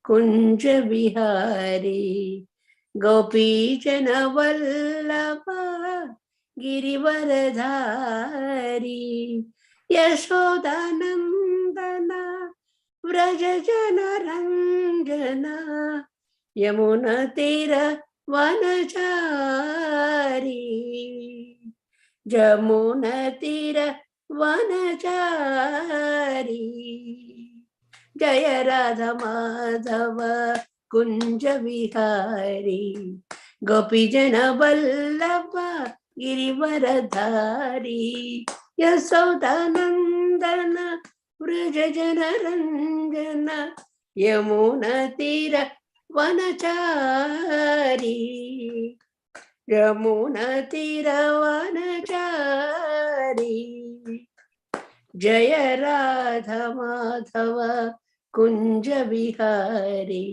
कुंज विहारी गोपी जन वल्लभ गिरिवरधारी यशोदानंदन व्रज जन रंजना यमुना तीर वनचारी यमुना तीर वनचारी जय राधा माधव कुंज विहारी गोपी जन वल्लभ गिरिवरधारी यशोदानंदन व्रज जन रंजन यमुना तीर वनचारी यमुना तीर वनचारी जय राधा माधव कुंज विहारी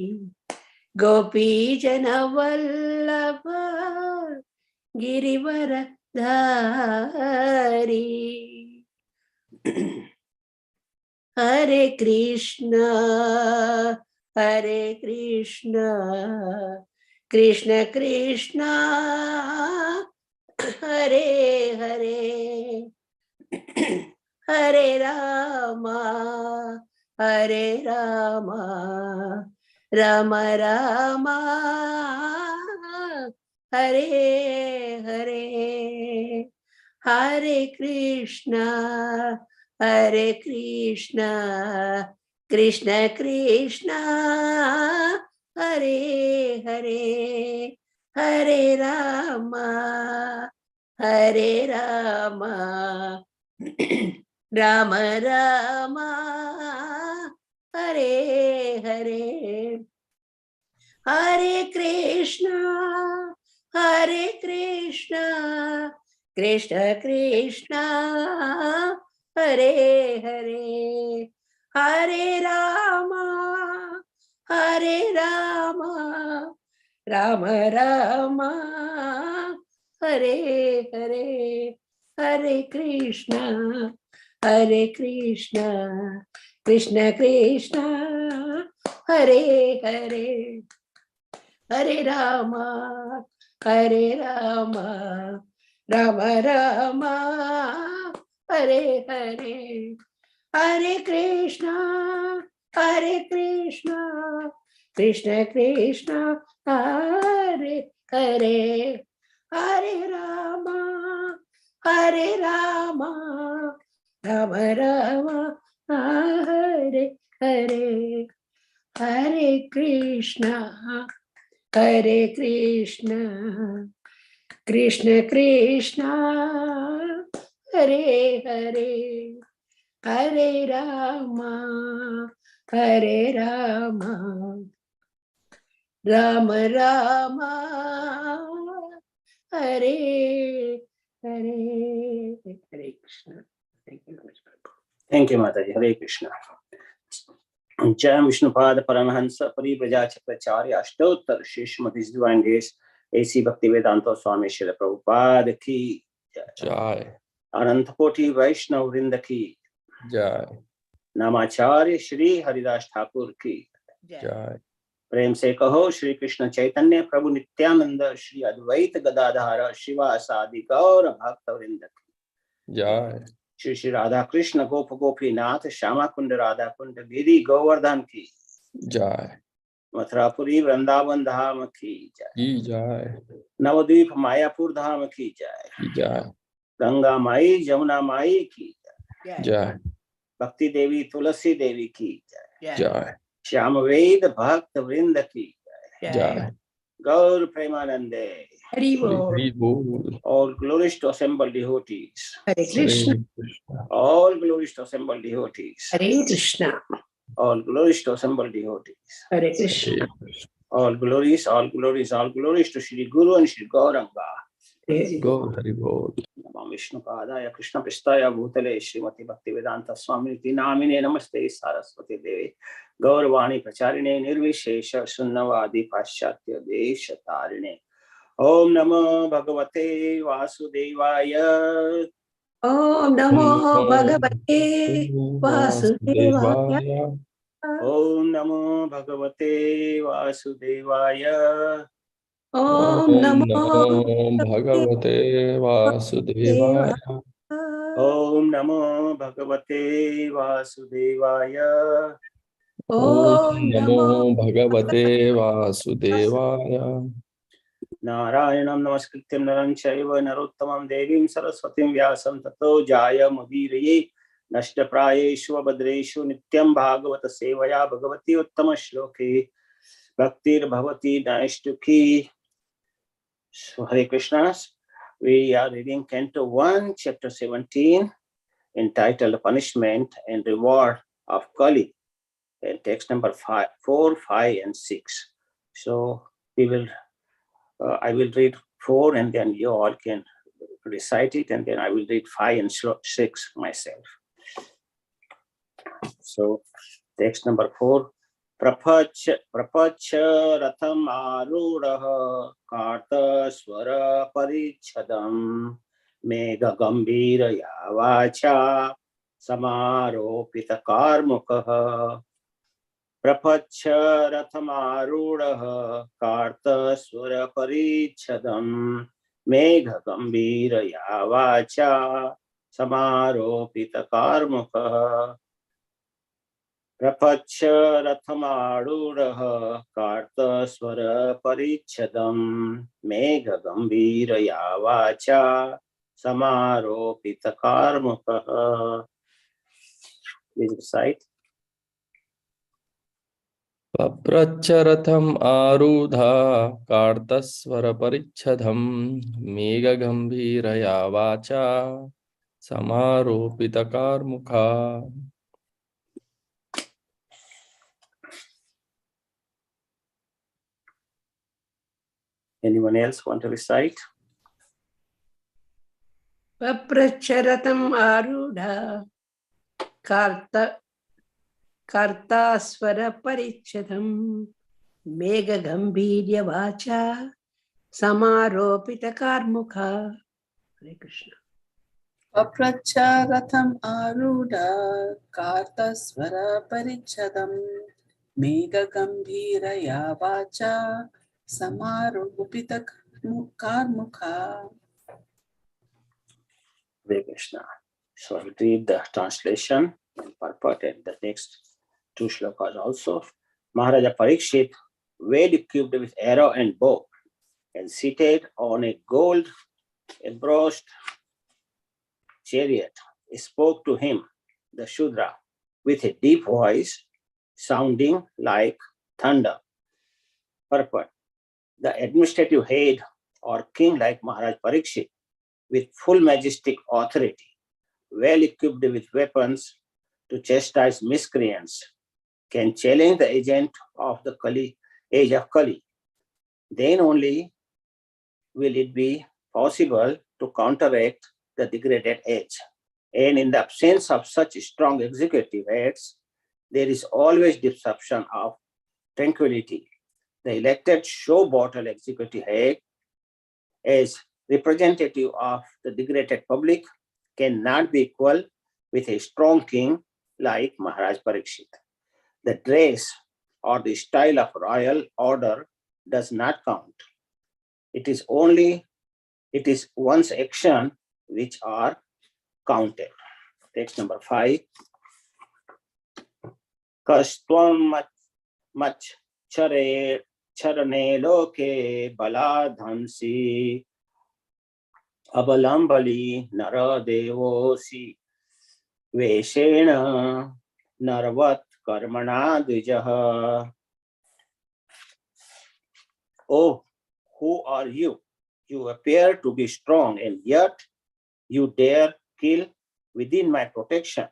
गोपी जन वल्लभ गिरिवरधारी हरे कृष्णा कृष्ण कृष्णा हरे हरे हरे रामा राम रामा हरे हरे हरे कृष्णा कृष्ण कृष्णा हरे हरे हरे रामा राम रामा हरे हरे हरे कृष्णा कृष्ण कृष्णा हरे हरे हरे रामा राम रामा हरे हरे हरे कृष्णा कृष्ण कृष्णा हरे हरे हरे रामा राम रामा हरे हरे हरे कृष्णा कृष्ण कृष्णा हरे हरे हरे रामा राम रामा हरे हरे हरे कृष्णा कृष्ण कृष्णा हरे हरे हरे रामा राम रामा हरे हरे हरे कृष्णा। थैंक यू माता जी। हरे कृष्णा। जय Vishnupada Paramahamsa Parivraja Chakracharya Ashtottara Srimati divine grace AC Bhakti Vedanta स्वामी श्री प्रभुपाद की जय। अनंत कोटि वैष्णव वृंद की जय। नामाचार्य श्री हरिदास ठाकुर की जय। प्रेम से कहो श्री कृष्ण चैतन्य प्रभु नित्यानंद श्री अद्वैत गदाधर शिवासादि गौर भक्त वृंद की जय। श्री श्री राधा कृष्ण गोप गोपीनाथ श्यामा कुंड राधा कुंड गिरी गोवर्धन की जय। मथुरापुरी वृंदावन धाम की जय। जय। नवद्वीप मायापुर धाम की जय। जय। गंगा माई जमुना माई की जय। भक्ति देवी तुलसी देवी की जय। जय। श्याम वेद भक्त वृंद की जय। गौर प्रेमानंदे हरि बोल। All glories to assembled devotees. Hare Krishna. All glories to assembled devotees. Hare Krishna. All glories to assembled devotees. Hare Krishna. All glories to Shri Guru and Shri Gauranga. Hari बोल। नमो विष्णुपादाय कृष्णपृष्ठाय भूतले श्रीमती भक्तिवेदांत स्वामिनिति नामिने नमस्ते सारस्वती देवे गौरवाणी प्रचारिणे निर्विशेष शून्यवादी पाश्चात्य देश तारिणे। ओम नमो भगवते वासुदेवाय। ओम नमो भगवते वासुदेवाय। Om Namo Bhagavate Vasudevaya. Om Om Namo Namo Bhagavate Vasudevaya. Om Namo Bhagavate Vasudevaya. Om Om Namo Bhagavate Vasudevaya. Narayanam Namaskrityam Naram Chaiva Narottamam Devim Saraswatim Vyasam Tato Jaya Mudiraye Nashta Prayeshu Abhadreshu Nityam Bhagavata Sevaya Bhagavati Uttama Shloke Bhaktir Bhavati Naishtuki. So Hare Krishna. We are reading Canto 1, Chapter 17, entitled Punishment and Reward of Kali, and text number 4, 5, and 6. So we will, I will read 4, and then you all can recite it, and then I will read 5 and 6 myself. So text number 4. Prapacha ratham aruraha karta swara parichadam mega gambira yavacha samaropita karmukaha. Prapacha ratham aruraha karta swara parichadam mega gambira yavacha samaropita karmukaha. Prapacha rathamaruraha karta swara parichadam megha gambira yavacha samaropita karmukaha. Please recite. Papracharatham arudha kartasvara parichadham mega gambhiraya vacha samaropita karmukha. Anyone else want to recite? Papracharatam arudha kartasvara parichadam mega gambhirya vacha samaropita karmukha. Hare Krishna. Papracharatham arudha kartasvara parichadam mega gambhiraya vacha samarupita karmukha. Hare Krishna. So I will read the translation and purport and the next 2 shlokas also. Maharaja Parikshit, well equipped with arrow and bow, and seated on a gold embrossed chariot, spoke to him, the Shudra, with a deep voice sounding like thunder. Purport. The administrative head or king like Maharaj Parikshit, with full majestic authority, well equipped with weapons to chastise miscreants, can challenge the agent of the age of Kali. Then only will it be possible to counteract the degraded age. And in the absence of such strong executive heads, there is always disruption of tranquility. The elected show bottle executive head, as representative of the degraded public, cannot be equal with a strong king like Maharaj Parikshit. The dress or the style of royal order does not count. It is one's action which are counted. Text number 5. Kastvam mach charane loke baladhansi abalambali nara devosi veshena narvat karmana dvijaha. Oh, who are you? You appear to be strong, and yet you dare kill within my protection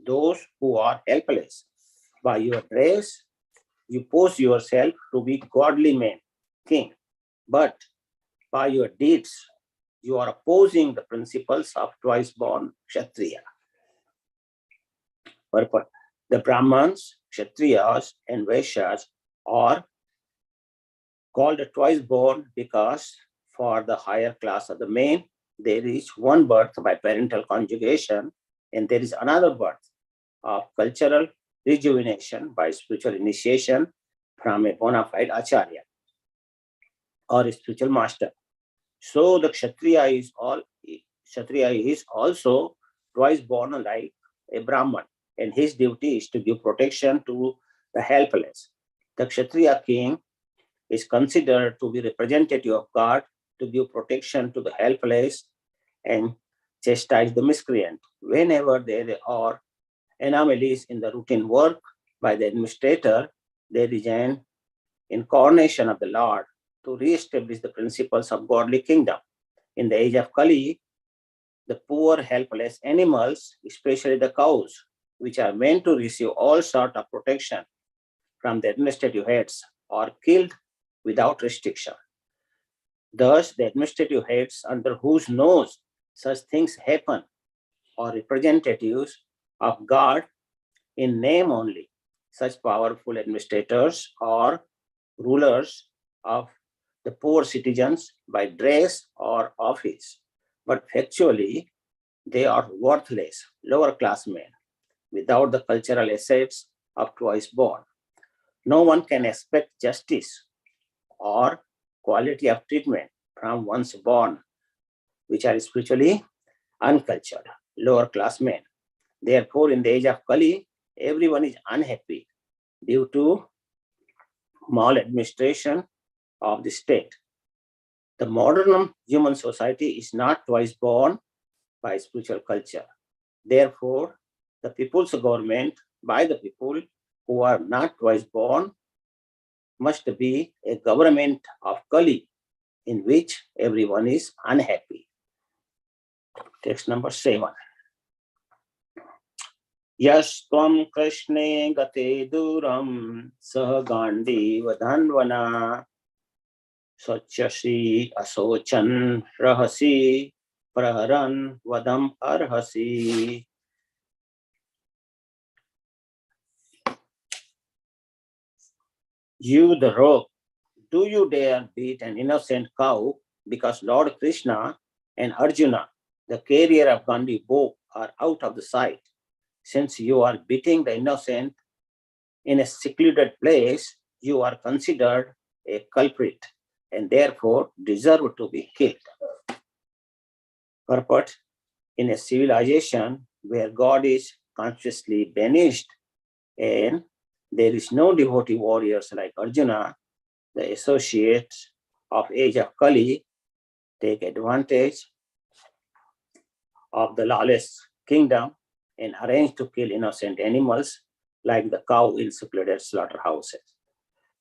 those who are helpless. By your dress, you pose yourself to be godly man, king, but by your deeds, you are opposing the principles of twice-born Kshatriya. Purport. The Brahmins, Kshatriyas, and Vaishyas are called twice-born because for the higher class of the men, there is one birth by parental conjugation, and there is another birth of cultural rejuvenation by spiritual initiation from a bona fide acharya or a spiritual master. So the Kshatriya is also twice born like a Brahman, and his duty is to give protection to the helpless. The Kshatriya king is considered to be representative of God to give protection to the helpless and chastise the miscreant. Whenever there are anomalies in the routine work by the administrator, there is an incarnation of the Lord to re-establish the principles of godly kingdom. In the age of Kali, the poor, helpless animals, especially the cows, which are meant to receive all sorts of protection from the administrative heads, are killed without restriction. Thus, the administrative heads under whose nose such things happen are representatives of God in name only. Such powerful administrators are rulers of the poor citizens by dress or office, but factually they are worthless, lower class men without the cultural assets of twice born. No one can expect justice or quality of treatment from once born, which are spiritually uncultured, lower class men. Therefore, in the age of Kali, everyone is unhappy due to maladministration of the state. The modern human society is not twice born by spiritual culture. Therefore, the people's government by the people who are not twice born must be a government of Kali in which everyone is unhappy. Text number 7. Yastvam Krishne gate duram sah gandiva dhanvana Sochasi asochan rahasi praharan vadam arhasi. You the rogue, do you dare beat an innocent cow because Lord Krishna and Arjuna, the carrier of Gandhi bow, are out of the sight? Since you are beating the innocent in a secluded place, you are considered a culprit and therefore deserve to be killed. Purport: in a civilization where God is consciously banished and there is no devotee warriors like Arjuna, the associates of age of Kali take advantage of the lawless kingdom and arrange to kill innocent animals like the cow in secluded slaughterhouses.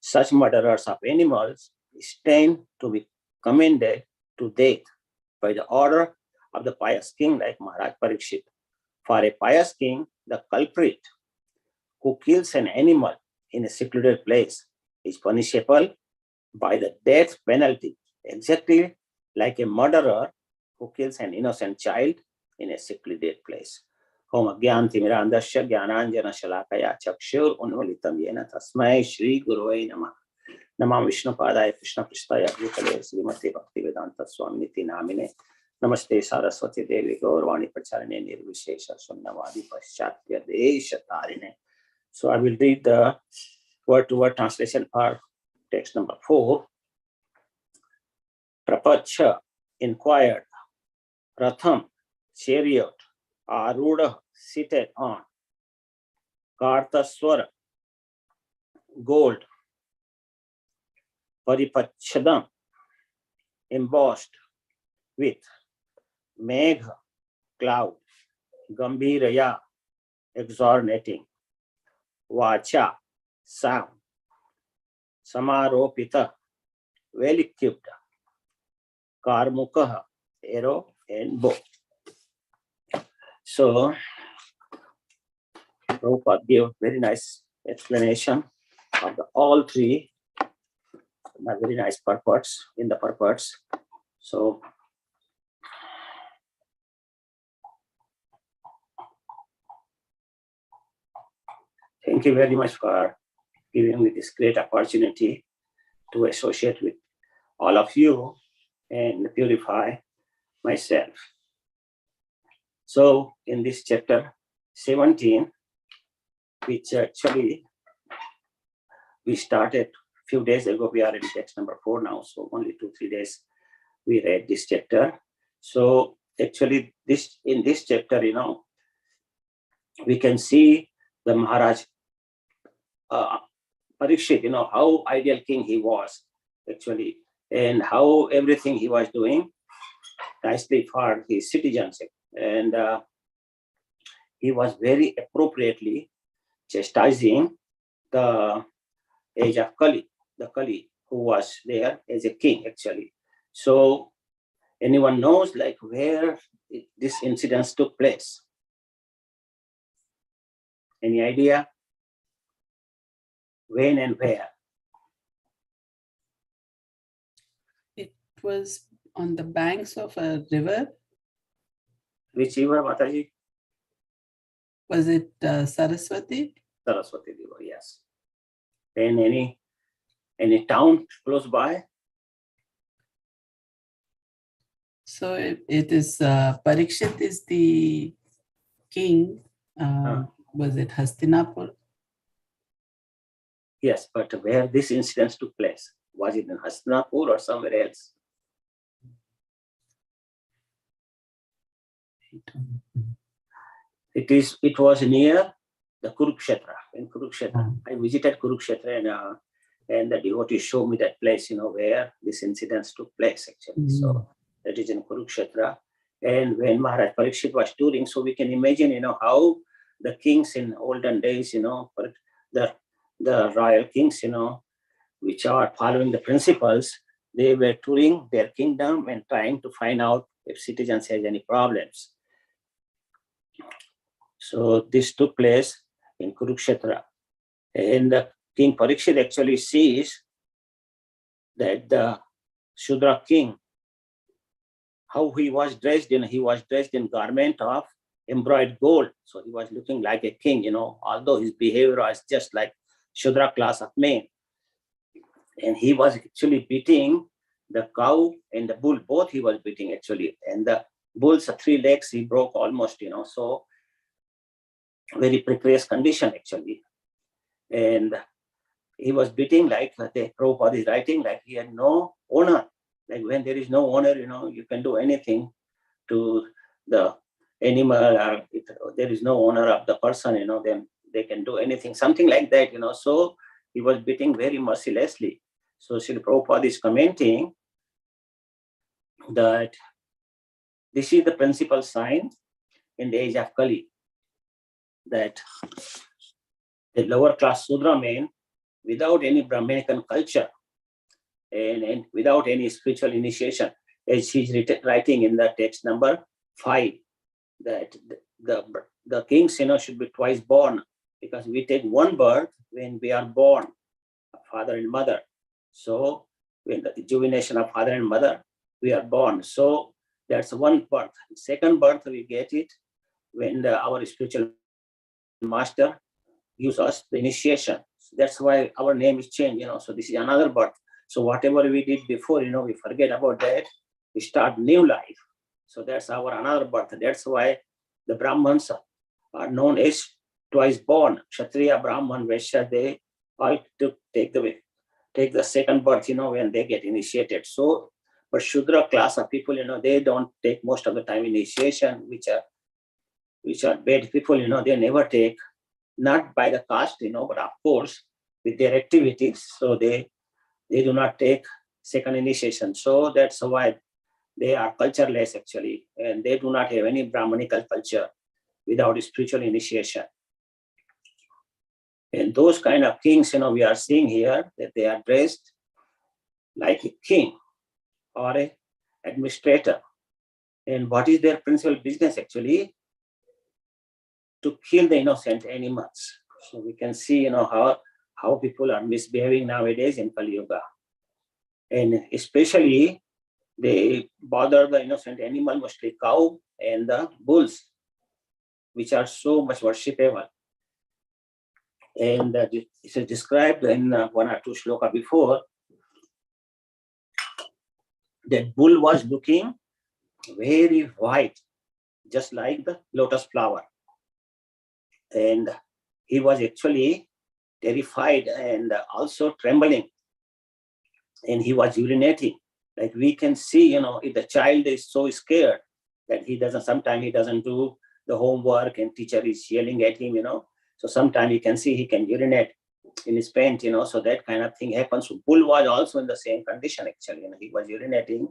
Such murderers of animals stand to be commended to death by the order of the pious king like Maharaj Parikshit. For a pious king, the culprit who kills an animal in a secluded place is punishable by the death penalty, exactly like a murderer who kills an innocent child in a secluded place. Om Gyan Timirandasya Gyananjana Shalakaya Chakshur Unvalitam Yena Tasmai Shri Guruvai Namah. Namam Vishnu Padaya Krishna Pristaya Bhutale Srimati Bhaktivedanta Swamiti Namine. Namaste Saraswati Devi Gaurvani Pracharine Nirvishesha Sunnavadi Paschatya Desha Tarine. So I will read the word-to-word translation for text number 4. Prapacha inquired, Ratham, chariot, Aruda, seated on, Kartaswara, gold, Paripachadam, embossed with, Megha, cloud, Gambhiraya, exornating, Vacha, sound, Samaropita, well equipped, Karmukaha, arrow and bow. So, Prabhupada gave very nice explanation of all three, very nice purports in the purports. So, thank you very much for giving me this great opportunity to associate with all of you and purify myself. So in this chapter 17, which actually we started a few days ago. We are in text number 4 now, so only 2-3 days we read this chapter. So actually, in this chapter, we can see the Maharaj Parikshit, how ideal king he was actually, and how everything he was doing nicely for his citizens, and he was very appropriately chastising the age of Kali, the Kali who was there as a king actually. So anyone knows like where this incident took place? Any idea? When and where? It was on the banks of a river. Which river, Mataji? Was it Saraswati? Saraswati River, yes. And any town close by? So it is Parikshit is the king. Was it Hastinapur? Yes, but where this incident took place? Was it in Hastinapur or somewhere else? It was near the Kurukshetra. In Kurukshetra, I visited Kurukshetra, and the devotees showed me that place, where this incident took place actually. So that is in Kurukshetra. And when Maharaj Parikshit was touring, so we can imagine, how the kings in olden days, the royal kings, which are following the principles, they were touring their kingdom and trying to find out if citizens had any problems. So this took place in Kurukshetra. And the King Parikshit actually sees that the Shudra king, how he was dressed in garment of embroidered gold. So he was looking like a king, although his behavior was just like Shudra class of men. And he was actually beating the cow and the bull, both he was beating actually. And the bull's 3 legs, he broke almost, so very precarious condition actually. And he was beating like the Prabhupada is writing, like he had no owner. Like when there is no owner, you can do anything to the animal, or if there is no owner of the person, then they can do anything, something like that, So he was beating very mercilessly. So Srila Prabhupada is commenting that this is the principal sign in the age of Kali, that the lower class Sudra men, without any Brahmanican culture and without any spiritual initiation, as he's writing in the text number 5, that the kings, should be twice born, because we take one birth when we are born, father and mother. So when the rejuvenation of father and mother, we are born. So that's one birth. Second birth, we get it when our spiritual master gives us the initiation. So that's why our name is changed, So this is another birth. So whatever we did before, we forget about that. We start new life. So that's our another birth. That's why the Brahmins are known as twice born. Kshatriya, Brahman, Vaishya, they all take the second birth, when they get initiated. So, but Shudra class of people, they don't take most of the time initiation, which are bad people, they never take, not by the caste, but of course with their activities. So they do not take second initiation. So that's why they are cultureless actually, and they do not have any Brahmanical culture without spiritual initiation. And those kind of kings, we are seeing here that they are dressed like a king or an administrator. And what is their principal business actually? To kill the innocent animals. So we can see, how people are misbehaving nowadays in Kali Yuga. And especially they bother the innocent animal, mostly cow and the bulls, which are so much worshipable. And it is described in 1 or 2 shloka before, that bull was looking very white, just like the lotus flower. And he was actually terrified and also trembling, and he was urinating. Like we can see, if the child is so scared that sometimes he doesn't do the homework and teacher is yelling at him, so sometimes you can see he can urinate in his pants, so that kind of thing happens. So Bull was also in the same condition actually, he was urinating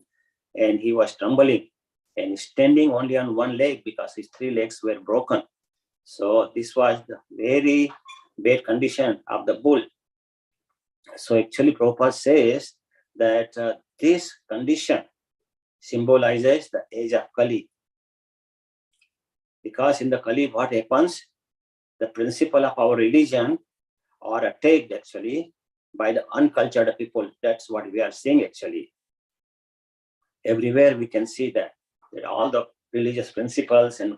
and he was trembling and standing only on one leg because his 3 legs were broken. So this was the very bad condition of the bull. So actually Prabhupada says that this condition symbolizes the age of Kali. Because in the Kali, what happens? The principle of our religion are attacked actually by the uncultured people. That's what we are seeing actually. Everywhere we can see that all the religious principles, and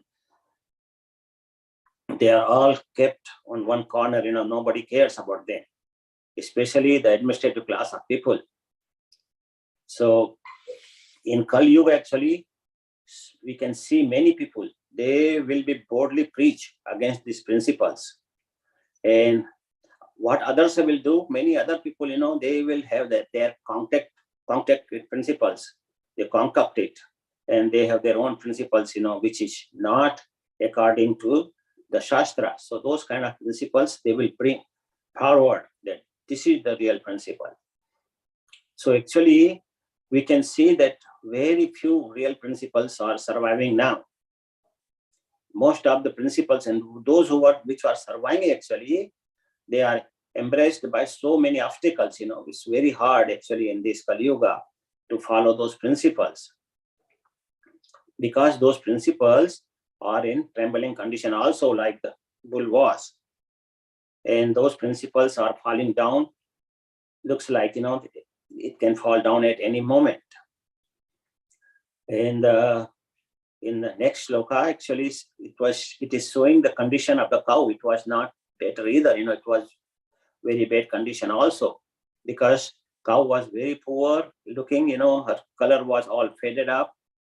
they are all kept on one corner, nobody cares about them, especially the administrative class of people. So in Kali Yuga, actually, we can see many people, they will be boldly preach against these principles. And what others will do, many other people, they will have their contact with principles. They concoct it, and they have their own principles, which is not according to the Shastra. So those kind of principles, they will bring forward that this is the real principle. So actually, we can see that very few real principles are surviving now. Most of the principles, and those which are surviving actually, they are embraced by so many obstacles. It's very hard actually in this Kali Yuga to follow those principles, because those principles are in trembling condition also, like the bull was, and those principles are falling down. Looks like it can fall down at any moment. And in the next shloka, actually, it is showing the condition of the cow. It was not better either. It was very bad condition also, because cow was very poor looking. Her color was all faded up,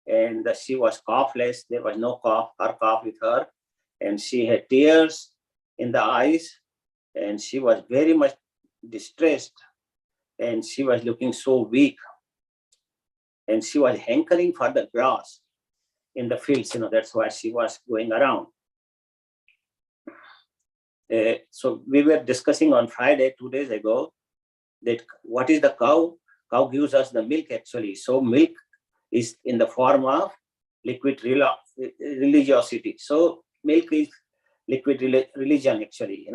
and she was coughless. There was no cough with her, and she had tears in the eyes, and she was very much distressed, and she was looking so weak, and she was hankering for the grass in the fields. That's why she was going around. So we were discussing on Friday, 2 days ago, that what is the cow? Cow gives us the milk actually. So milk is in the form of liquid religiosity. So milk is liquid religion actually,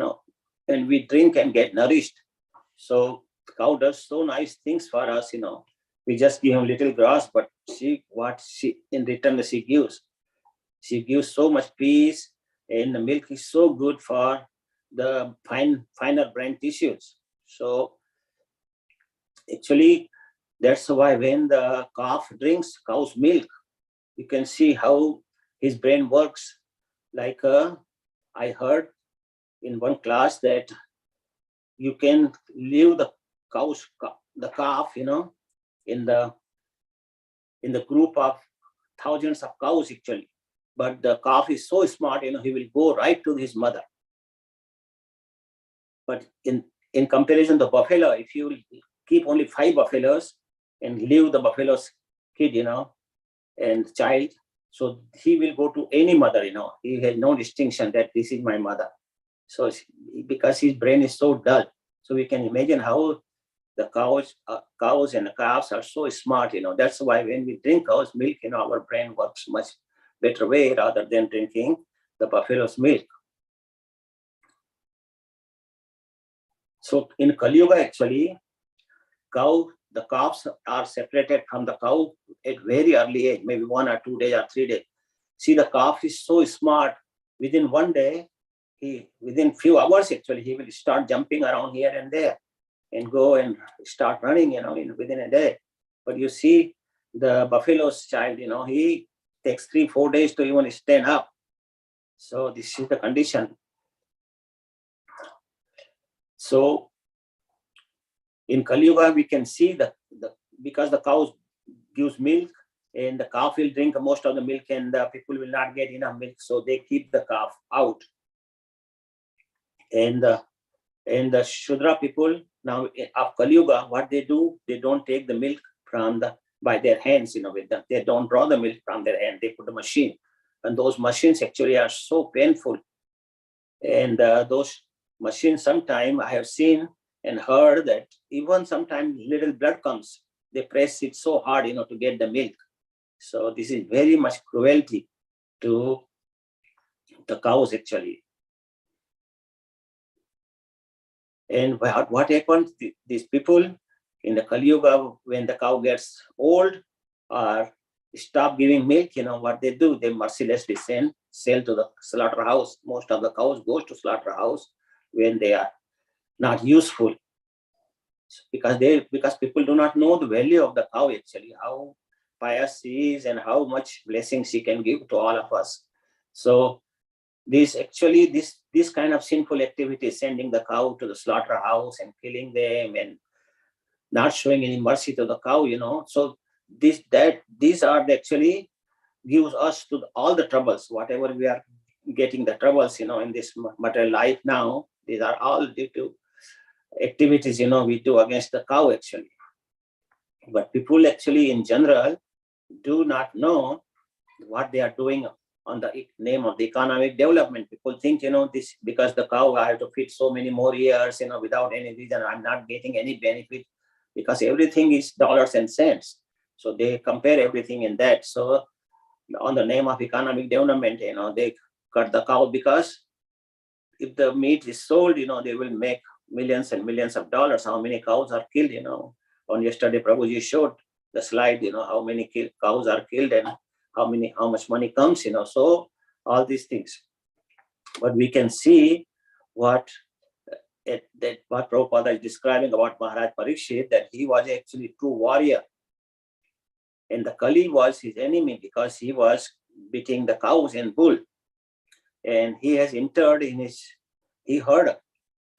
and we drink and get nourished. So cow does so nice things for us, We just give him little grass, but in return she gives. She gives so much peace, and the milk is so good for the finer brain tissues. So actually, that's why when the calf drinks cow's milk, you can see how his brain works. Like I heard in one class that you can leave the calf, in the group of thousands of cows actually. But the calf is so smart, he will go right to his mother. But in comparison to buffalo, if you keep only 5 buffaloes and leave the buffalo's kid, and child, so he will go to any mother, He has no distinction that this is my mother. So because his brain is so dull, so we can imagine how the cows and the calves are so smart, That's why when we drink cow's milk, our brain works much better way rather than drinking the buffalo's milk. So in Kali Yuga, actually, the calves are separated from the cow at very early age, maybe 1 or 2 days or 3 days. See, the calf is so smart. Within 1 day, within few hours, actually, he will start jumping around here and there and go and start running, within a day. But you see, the buffalo's child, he takes 3-4 days to even stand up. So this is the condition. So in Kali Yuga, we can see because the cows gives milk, and the calf will drink most of the milk, and the people will not get enough milk, so they keep the calf out. And the Shudra people now of Kali Yuga, what they do, they don't take the milk from by their hands, with them. They don't draw the milk from their hand. They put a machine, and those machines actually are so painful. And those machines, sometimes I have seen and heard that even sometimes little blood comes. They press it so hard, to get the milk. So this is very much cruelty to the cows actually. And what happens? These people in the Kali Yuga, when the cow gets old or stop giving milk, what they do? They mercilessly sell to the slaughterhouse. Most of the cows goes to slaughterhouse when they are not useful, because people do not know the value of the cow actually, how pious she is and how much blessing she can give to all of us. So this kind of sinful activity, sending the cow to the slaughterhouse and killing them and not showing any mercy to the cow, so these are actually gives us to all the troubles, whatever we are getting the troubles, in this material life now. These are all due to activities, we do against the cow actually. But people actually in general do not know what they are doing on the name of the economic development. People think, this because the cow I have to feed so many more years, without any reason, I'm not getting any benefit, because everything is dollars and cents. So they compare everything in that. So on the name of economic development, they cut the cow, because if the meat is sold, they will make millions and millions of dollars. How many cows are killed, on yesterday Prabhuji showed the slide, how many cows are killed and how much money comes, so all these things. But we can see what Prabhupada is describing about Maharaj Parikshit, that he was actually true warrior. And the Kali was his enemy because he was beating the cows and bull. And he has entered Parikshit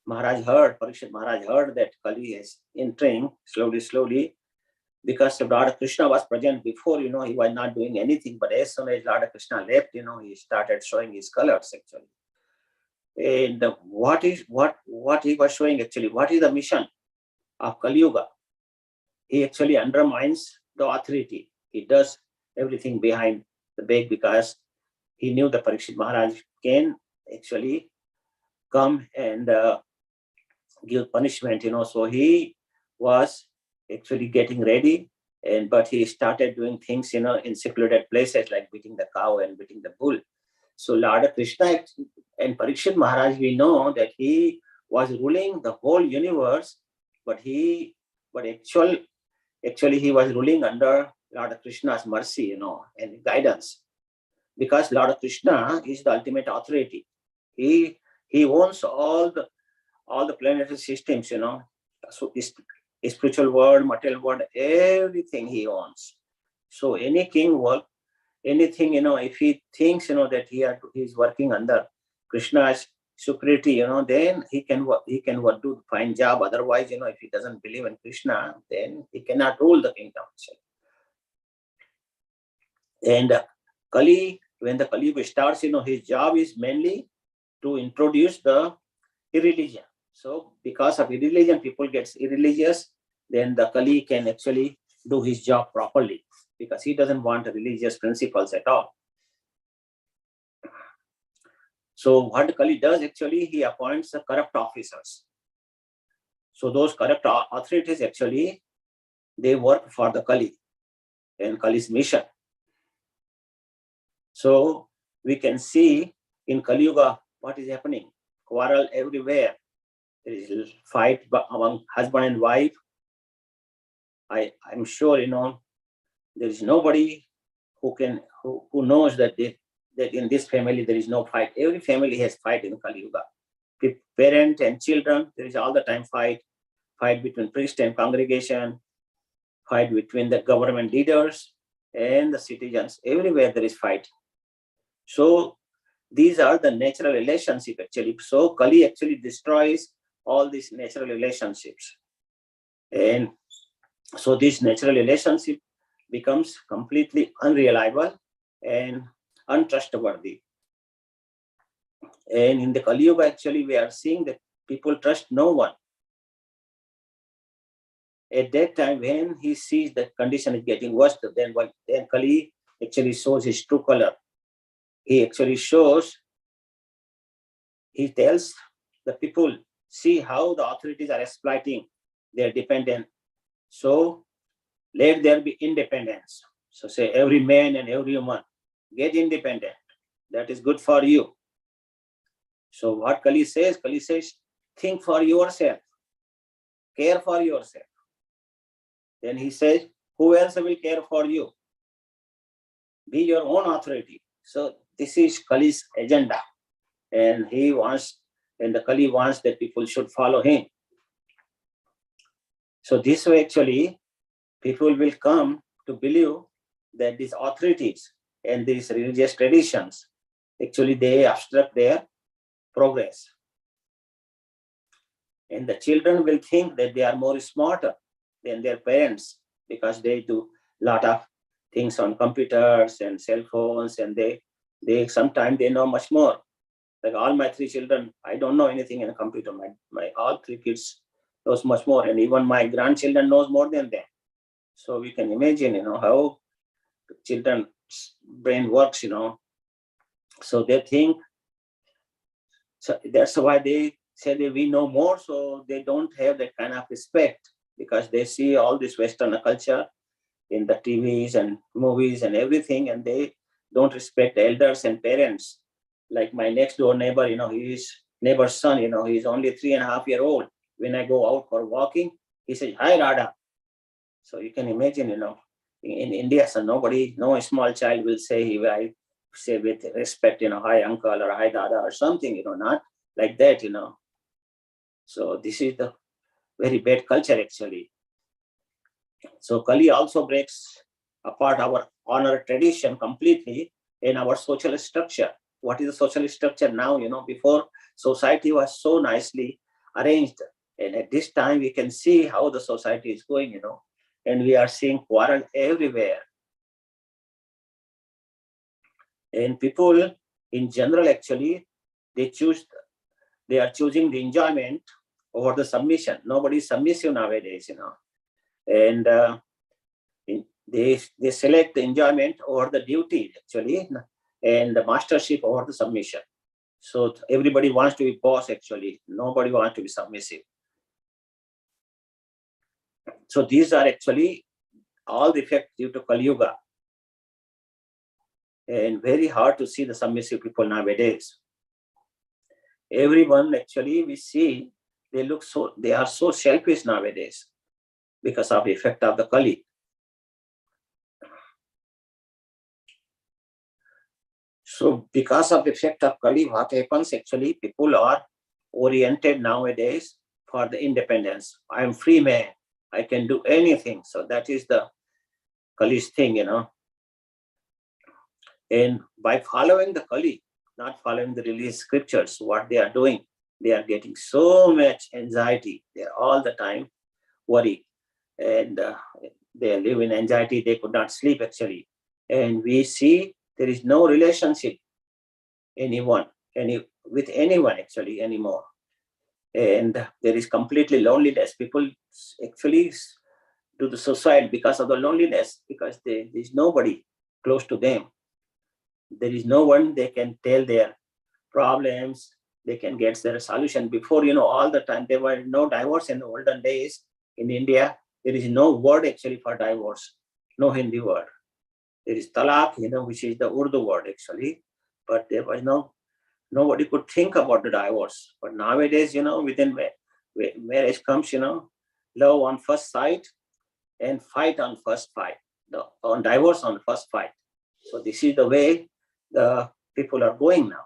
Maharaj heard that Kali is entering slowly, because Lord Krishna was present before, he was not doing anything. But as soon as Lord Krishna left, he started showing his colors actually. And what he was showing actually, what is the mission of Kali Yuga? He actually undermines the authority. He does everything behind the back, because he knew the Parikshit Maharaj can actually come and give punishment, so he was actually getting ready, but he started doing things, in secluded places like beating the cow and beating the bull. So Lord Krishna and Parikshit Maharaj, we know that he was ruling the whole universe, but actually he was ruling under Lord Krishna's mercy, and guidance, because Lord Krishna is the ultimate authority. He owns all the planetary systems, so spiritual world, material world, everything he owns. So any king work, anything, if he thinks, that he's working under Krishna's superiority, then he can do the fine job. Otherwise, if he doesn't believe in Krishna, then he cannot rule the kingdom. And when the Kali Yuga starts, his job is mainly to introduce the irreligion. So because of irreligion, people get irreligious, then the Kali can actually do his job properly, because he doesn't want religious principles at all. So what Kali does actually, he appoints the corrupt officers. So those corrupt authorities actually, they work for the Kali and Kali's mission. So we can see in Kali Yuga what is happening. Quarrel everywhere. There is fight among husband and wife. I'm sure, there is nobody who knows that in this family there is no fight. Every family has fight in Kali Yuga. Parent and children, there is all the time fight between priest and congregation, fight between the government leaders and the citizens. Everywhere there is fight. So these are the natural relationships actually. So Kali actually destroys all these natural relationships. And so this natural relationship becomes completely unreliable and untrustworthy. And in the Kali Yuga, actually, we are seeing that people trust no one. At that time, when he sees that condition is getting worse, then Kali actually shows his true color. He actually shows, he tells the people, see how the authorities are exploiting their dependent. So let there be independence. So say every man and every woman, get independent. That is good for you. So what Kali says, think for yourself, care for yourself. Then he says, who else will care for you? Be your own authority. So this is Kali's agenda. And the Kali wants that people should follow him. So this way, actually, people will come to believe that these authorities and these religious traditions, actually, they obstruct their progress. And the children will think that they are more smarter than their parents because they do a lot of things on computers and cell phones, and they sometimes they know much more. Like all my 3 children, I don't know anything in a computer. My all 3 kids knows much more, and even my grandchildren knows more than them. So we can imagine, how children's brain works, So they think, so that's why they say that we know more, so they don't have that kind of respect because they see all this Western culture in the TVs and movies and everything, and they don't respect elders and parents. Like my next door neighbor, his neighbor's son, he's only 3.5 years old. When I go out for walking, he says, hi, Radha. So you can imagine, in India, so no small child will say, I say with respect, hi, uncle or hi, dada or something, not like that, So this is the very bad culture, actually. So Kali also breaks apart our honor tradition completely in our social structure. What is the social structure now? Before society was so nicely arranged. And at this time, we can see how the society is going, and we are seeing quarrel everywhere. And people in general, actually, they are choosing the enjoyment over the submission. Nobody is submissive nowadays, and they select the enjoyment over the duty, actually, and the mastership over the submission. So everybody wants to be boss, actually. Nobody wants to be submissive. So these are actually all the effects due to Kali Yuga. And very hard to see the submissive people nowadays. Everyone, actually, we see they are so selfish nowadays because of the effect of the Kali. So because of the effect of Kali, what happens, actually, people are oriented nowadays for the independence. I am free man. I can do anything. So that is the Kali's thing, And by following the Kali, not following the religious scriptures, what they are doing, they are getting so much anxiety. They are all the time worried. And they live in anxiety. They could not sleep, actually. And we see there is no relationship with anyone, actually, anymore. And there is completely loneliness. People actually do the suicide because of the loneliness, because there is nobody close to them. There is no one they can tell their problems. They can get their solution. Before, all the time, there were no divorce in the olden days in India. There is no word, actually, for divorce. No Hindi word. There is talaq, which is the Urdu word, actually. But there was nobody could think about the divorce. But nowadays, within marriage comes, love on first sight and fight on first fight. On divorce on first fight. So this is the way the people are going now.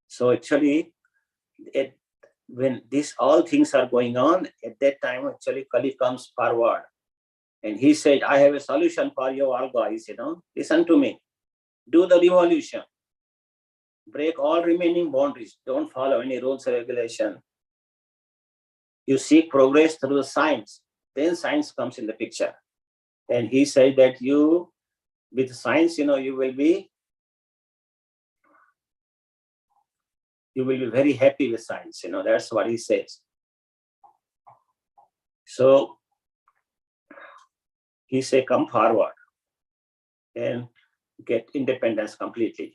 So actually, when all things are going on, at that time, actually, Kali comes forward. And he said, I have a solution for you all guys, listen to me. Do the revolution. Break all remaining boundaries. Don't follow any rules or regulation. You seek progress through the science. Then science comes in the picture. And he said that with science, you will be you will be very happy with science. That's what he says. So he say, come forward and get independence completely.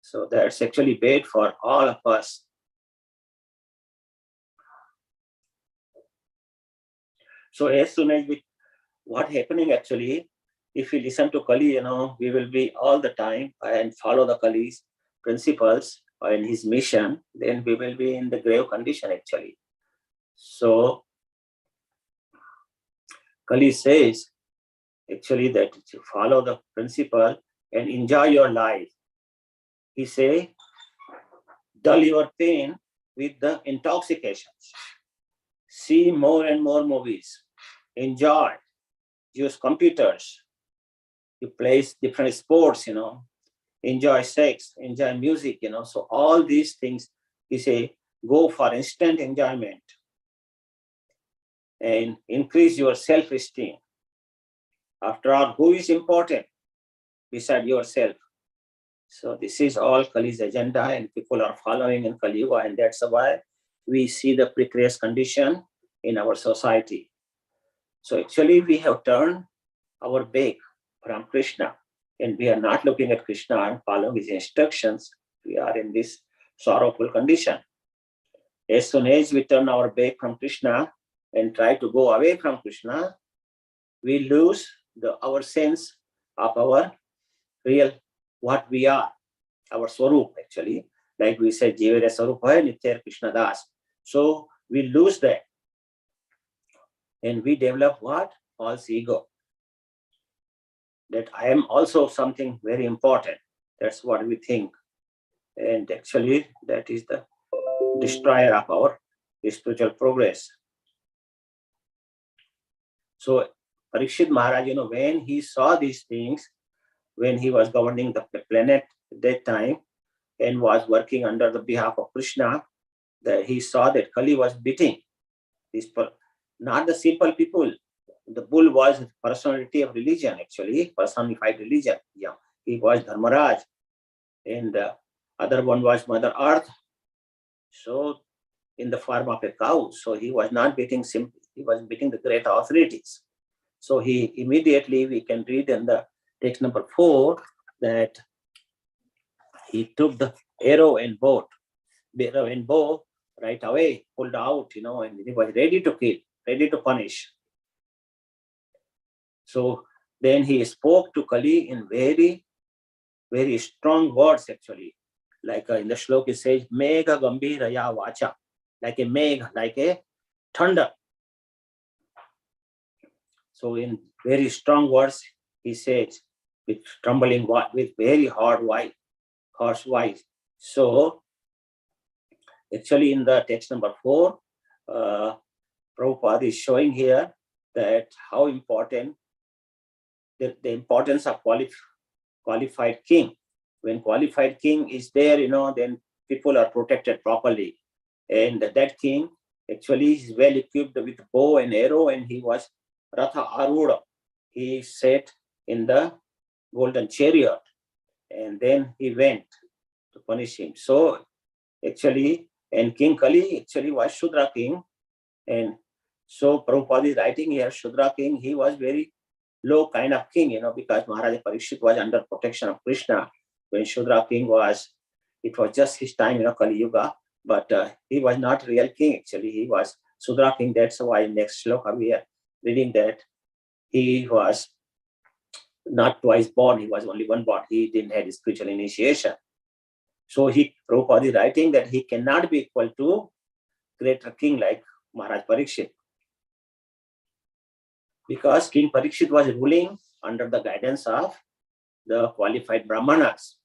So that's actually bad for all of us. So as soon as what happening actually, if we listen to Kali, we will be all the time and follow the Kali's principles and his mission, then we will be in the grave condition actually. So Kali says actually that you follow the principle and enjoy your life. He say, dull your pain with the intoxications. See more and more movies. Enjoy. Use computers. You play different sports, enjoy sex, enjoy music, So all these things, he say, go for instant enjoyment and increase your self-esteem. After all, who is important beside yourself? So this is all Kali's agenda, and people are following in Kali Yuga, and that's why we see the precarious condition in our society. So actually we have turned our back from Krishna, and we are not looking at Krishna and following his instructions. We are in this sorrowful condition. As soon as we turn our back from Krishna and try to go away from Krishna, we lose our sense of our real, what we are, our swarup actually. Like we said, Jivere Swarup hai Nitya Krishna Das. So we lose that. And we develop what? False ego. That I am also something very important. That's what we think. And actually, that is the destroyer of our spiritual progress. So Parikshit Maharaj, when he saw these things, when he was governing the planet at that time and was working under the behalf of Krishna, that he saw that Kali was beating these not the simple people. The bull was the personality of religion, actually, personified religion. Yeah, he was Dharmaraj, and the other one was Mother Earth. So in the form of a cow. So he was not beating simply, he was beating the great authorities. So he immediately, we can read in the text number 4 that he took the arrow and bow right away, pulled out, and he was ready to kill, ready to punish. So then he spoke to Kali in very, very strong words actually. Like in the shloka it says, Mega Gambhiraya Vacha, like a meg, like a thunder. So in very strong words, he says, with trembling, with very harsh voice. So actually in the text number 4, Prabhupada is showing here that how important the importance of qualified king. When qualified king is there, then people are protected properly. And that king actually is well equipped with bow and arrow, and he was Ratha Aruda. He sat in the golden chariot, and then he went to punish him. So actually, and King Kali actually was Shudra king. And so Prabhupada is writing here, Shudra king, he was very low kind of king, because Maharaja Parikshit was under protection of Krishna. When Shudra king was, it was just his time, Kali Yuga, but he was not real king actually. He was Shudra king. That's why next shloka we are reading that he was not twice born, he was only one born. He didn't have spiritual initiation. So Prabhupada is writing that he cannot be equal to greater king like Maharaj Parikshit. Because King Parikshit was ruling under the guidance of the qualified Brahmanas.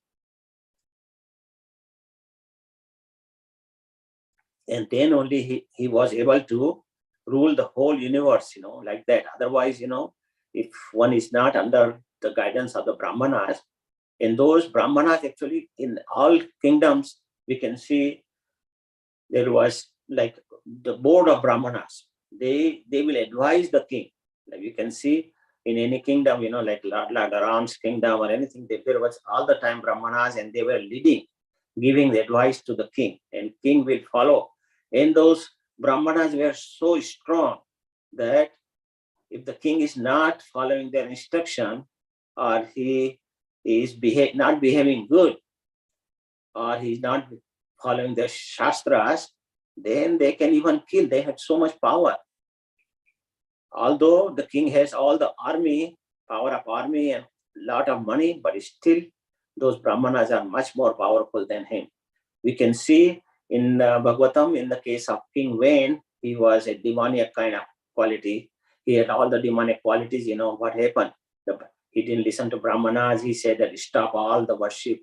And then only he was able to rule the whole universe, like that. Otherwise, if one is not under the guidance of the Brahmanas, in those Brahmanas actually, in all kingdoms, we can see there was like the board of Brahmanas. They will advise the king. Like you can see in any kingdom, like Lord Ram's kingdom or anything, there was all the time Brahmanas, and they were leading. giving the advice to the king, and king will follow. And those Brahmanas were so strong that if the king is not following their instruction, or he is not behaving good, or he's not following the shastras, then they can even kill. They have so much power. Although the king has all the army, power of army and lot of money, but still those Brahmanas are much more powerful than him. We can see in Bhagavatam, in the case of King Vain, he was a demoniac kind of quality. He had all the demonic qualities. You know what happened? He didn't listen to Brahmanas. He said that stop all the worship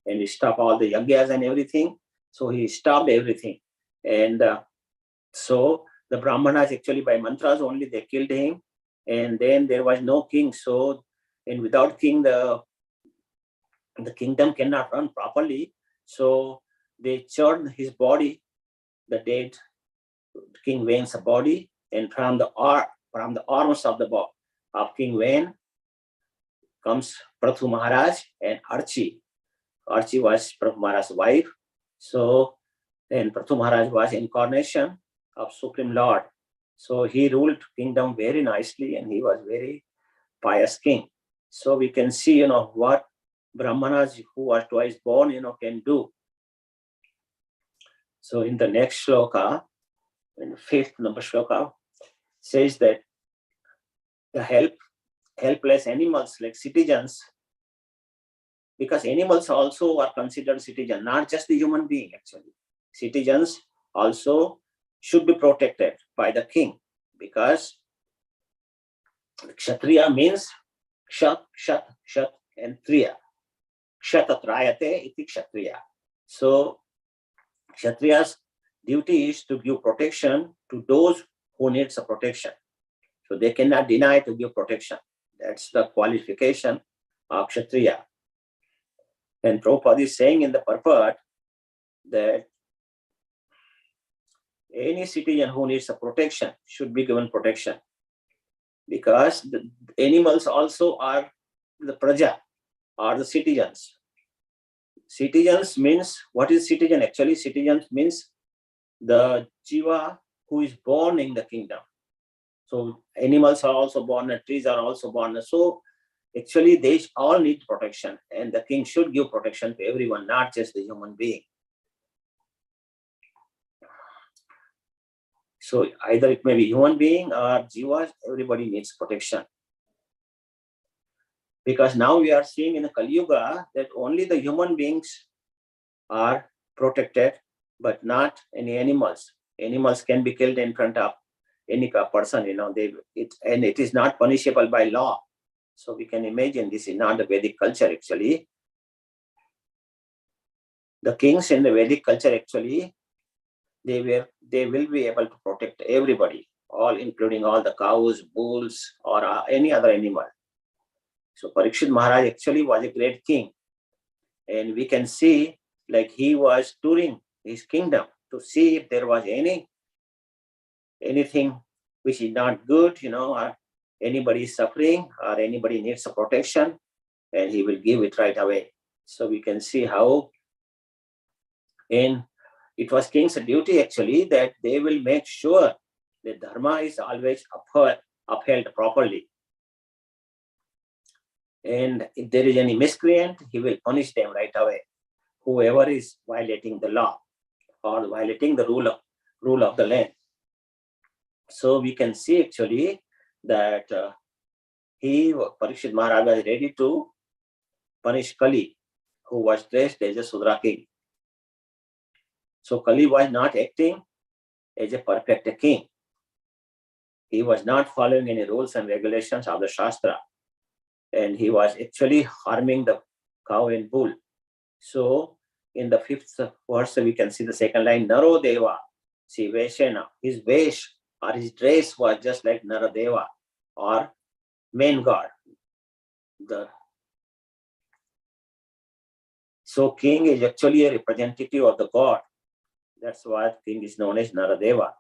and stop all the yagyas and everything. So he stopped everything. And so the Brahmanas actually by mantras only, they killed him. And then there was no king. So, and without king, the kingdom cannot run properly. So they churned his body, the dead King Vain's body, and from the arms of King Vain comes Prathu Maharaj and Archi. Archi was Prathu Maharaj's wife. So, and Prathu Maharaj was incarnation of Supreme Lord. So he ruled kingdom very nicely, and he was very pious king. So we can see, what Brahmanas who are twice born, can do. So in the next shloka, in the 5th number shloka, says that the helpless animals like citizens, because animals also are considered citizens, not just the human being actually. Citizens also should be protected by the king, because Kshatriya means Kshat, and Triya. Kshatrayate iti Kshatriya. So Kshatriya's duty is to give protection to those who need some protection. So they cannot deny to give protection. That's the qualification of Kshatriya. And Prabhupada is saying in the purport that any citizen who needs a protection should be given protection, because the animals also are the praja, are the citizens. Citizens means, what is citizen? Actually, citizens means the jiva who is born in the kingdom. So animals are also born, and trees are also born. So actually they all need protection, and the king should give protection to everyone, not just the human being. So either it may be human being or jivas, everybody needs protection. Because now we are seeing in the Kali Yuga that only the human beings are protected, but not any animals. Animals can be killed in front of any person, and it is not punishable by law. So we can imagine this is not the Vedic culture actually. The kings in the Vedic culture actually, they will be able to protect everybody, all including all the cows, bulls, or any other animal. So Parikshit Maharaj actually was a great king, and we can see like he was touring his kingdom to see if there was anything which is not good, or anybody is suffering or anybody needs a protection, and he will give it right away. So we can see how, and it was king's duty actually that they will make sure that dharma is always upheld properly. And if there is any miscreant, he will punish them right away. Whoever is violating the law or violating the rule of the land. So we can see actually that Parikshit Maharaj was ready to punish Kali, who was dressed as a Sudra king. So Kali was not acting as a perfect king. He was not following any rules and regulations of the Shastra. And he was actually harming the cow and bull. So in the 5th verse, we can see the second line, Naro Deva, see Veshena. His vesh or his dress was just like Naradeva, or main god. So king is actually a representative of the god. That's why king is known as Naradeva.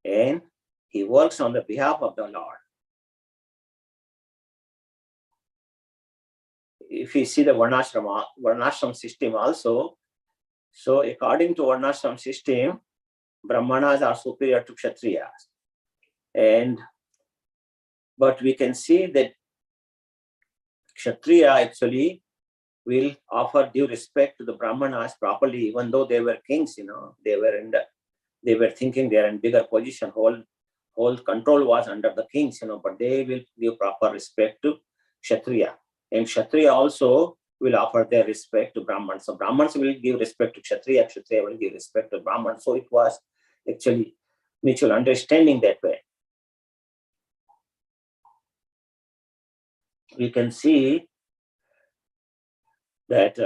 And he works on the behalf of the Lord. If you see the Varnashram system also, So according to Varnashram system, Brahmanas are superior to Kshatriyas. But we can see that Kshatriya actually will offer due respect to the Brahmanas properly, even though they were kings, they were thinking they are in bigger position. Whole control was under the kings, but they will give proper respect to Kshatriya. And Kshatriya also will offer their respect to Brahmans. So Brahmans will give respect to Kshatriya, Kshatriya will give respect to Brahmans. So it was actually mutual understanding that way. We can see that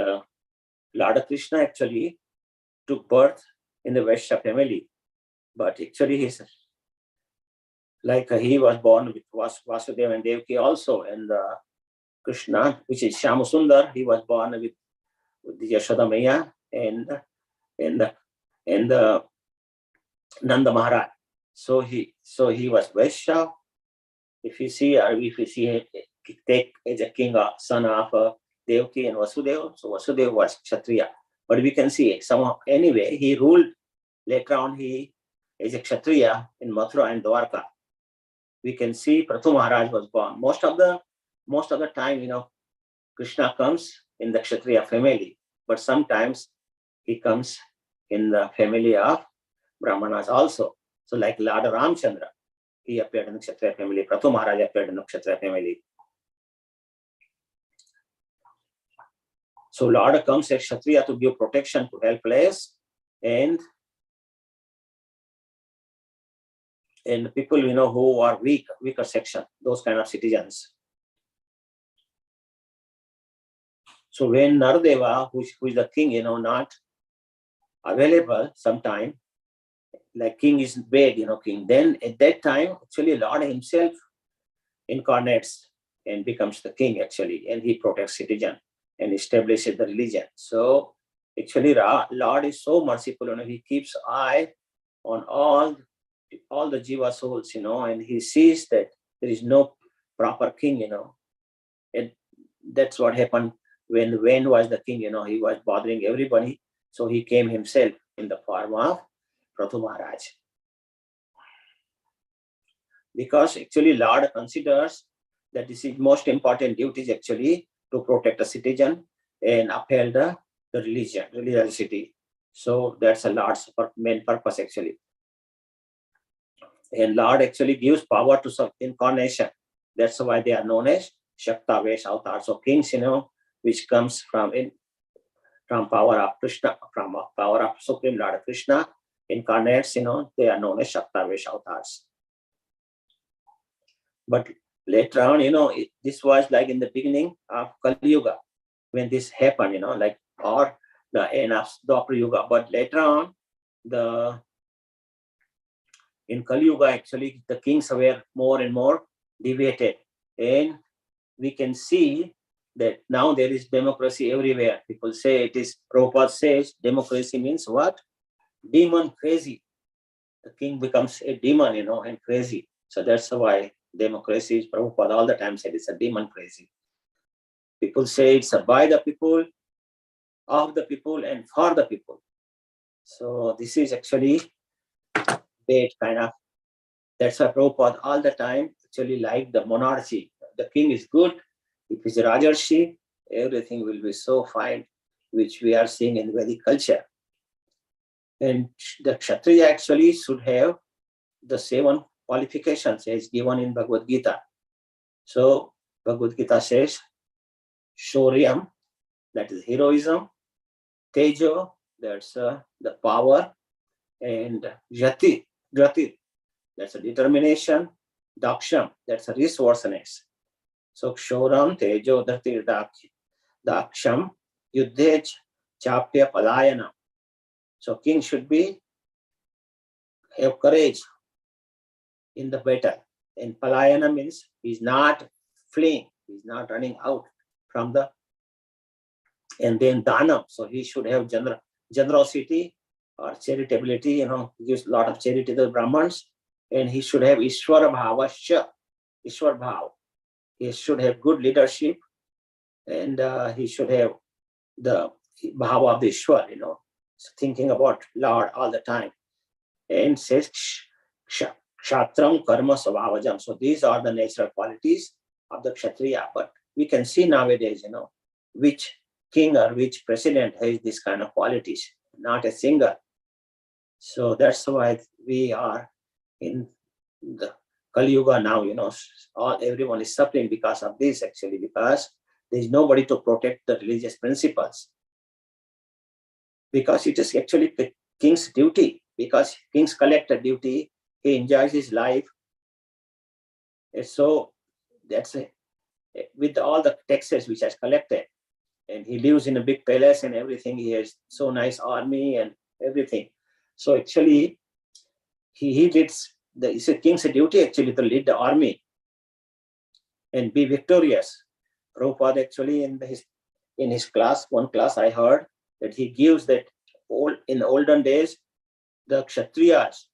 Lord Krishna actually took birth in the Vaishya family, but actually he was born with Vasudeva and Devaki also, and Krishna, which is Shyamasundar, he was born with the Yashoda Maya and Nanda Maharaj. So he was Vaishya. If you see take as a king or son of Devaki and Vasudeva, so Vasudeva was Kshatriya. But we can see somehow anyway he ruled. Later on he is a Kshatriya in Mathura and Dwarka. We can see Prathu Maharaj was born. Most of the time, Krishna comes in the Kshatriya family, but sometimes he comes in the family of Brahmanas also. So like Lord Ramchandra, he appeared in the Kshatriya family. Prathu Maharaj appeared in the Kshatriya family. So Lord comes as Kshatriya to give protection to helpless and people, who are weaker section, those kind of citizens. So when Naradeva, who is the king, not available sometime, like king is bad, king, then at that time, actually Lord himself incarnates and becomes the king actually, and he protects citizen and establishes the religion. So actually Lord is so merciful, he keeps eye on all the jiva souls, and he sees that there is no proper king, and that's what happened when Ven was the king, he was bothering everybody. So he came himself in the form of Prathu Maharaj. Because actually Lord considers that this is most important duties actually to protect the citizen and uphold the religiosity. So that's a Lord's main purpose actually. And Lord actually gives power to some incarnation. That's why they are known as Shakta Vesh Avatar. So kings, which comes from power of Krishna, from power of Supreme Lord Krishna, incarnates, they are known as Shakta Vesh Avatars. But later on, this was like in the beginning of Kali Yuga, when this happened, or the end of Dwapara Yuga. But later on, in Kali Yuga, actually, the kings were more and more deviated. And we can see that now there is democracy everywhere. People say Prabhupada says democracy means what? Demon crazy. The king becomes a demon, and crazy. So that's why democracy is, Prabhupada all the time said it's a demon crazy. People say it's by the people, of the people, and for the people. So this is actually bad kind of. That's why Prabhupada all the time actually liked the monarchy. The king is good. If he's a Rajarshi, everything will be so fine, which we are seeing in Vedic culture. And the Kshatriya actually should have the 7 qualifications as given in Bhagavad Gita. So Bhagavad Gita says, Shauryam, that is heroism, Tejo, that's the power, and Jati, that's a determination, Daksham, that's a resourcefulness. So Shauram, Tejo, Dhati, Daksham, Yuddhej, Chapya, Palayana. So king should have courage in the battle. And Palayana means he's not fleeing, he's not running out from the. And then Dhanam, so he should have generosity or charitability, gives a lot of charity to the Brahmins. And he should have Ishwara Bhavasya, Ishwar Bhav. He should have good leadership, and he should have the Bhava of the Ishwar, thinking about Lord all the time. And says Kshatram Karma Svabhajam. So these are the natural qualities of the Kshatriya. But we can see nowadays, which king or which president has this kind of qualities, not a single. So that's why we are in the Kali Yuga now, everyone is suffering because of this, actually, because there's nobody to protect the religious principles. Because it is actually the king's duty, because king's collector duty, he enjoys his life. And so that's it. With all the taxes which has collected, and he lives in a big palace and everything, he has so nice army and everything. So actually, he leads, it's a king's duty actually to lead the army and be victorious. Prabhupada actually in his class, one class I heard that he gives that in olden days, the Kshatriyas,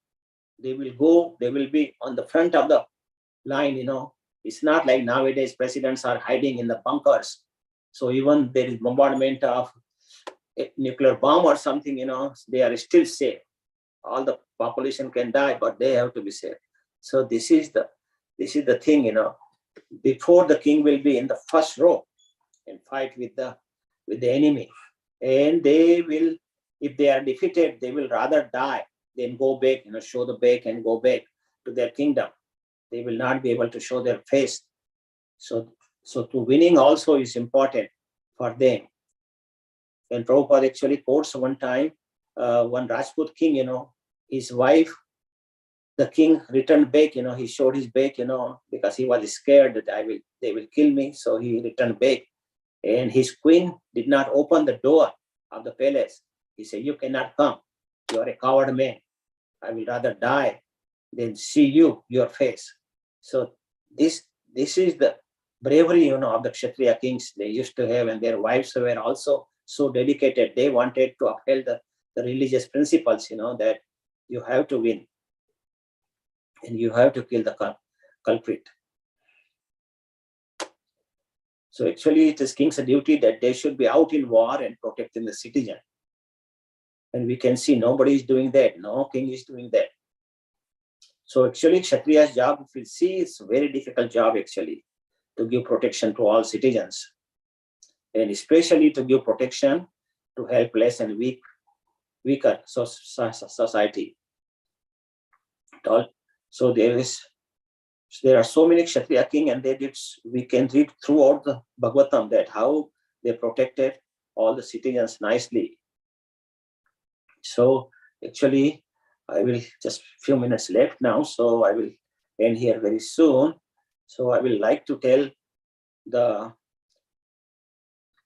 they will be on the front of the line, It's not like nowadays presidents are hiding in the bunkers. So even there is bombardment of a nuclear bomb or something, they are still safe. All the population can die, but they have to be safe. So this is the thing, before the king will be in the first row and fight with the enemy. And they will, if they are defeated, they will rather die than go back, show the back and go back to their kingdom. They will not be able to show their face. So to winning also is important for them. And Prabhupada actually quotes one time, one Rajput king, his wife, the king returned back, he showed his back, because he was scared that they will kill me. So he returned back. And his queen did not open the door of the palace. He said, "You cannot come. You are a coward man. I will rather die than see your face." So this is the bravery, of the Kshatriya kings they used to have, and their wives were also so dedicated. They wanted to uphold the religious principles, that you have to win and you have to kill the culprit. So actually it is king's duty that they should be out in war and protecting the citizen. And we can see nobody is doing that. No king is doing that. So actually Kshatriya's job, if you see, it's a very difficult job actually, to give protection to all citizens. And especially to give protection to helpless and weaker society. So there are so many Kshatriya king, and we can read throughout the Bhagavatam that how they protected all the citizens nicely. So actually, I will just few minutes left now, so I will end here very soon. So I will like to tell the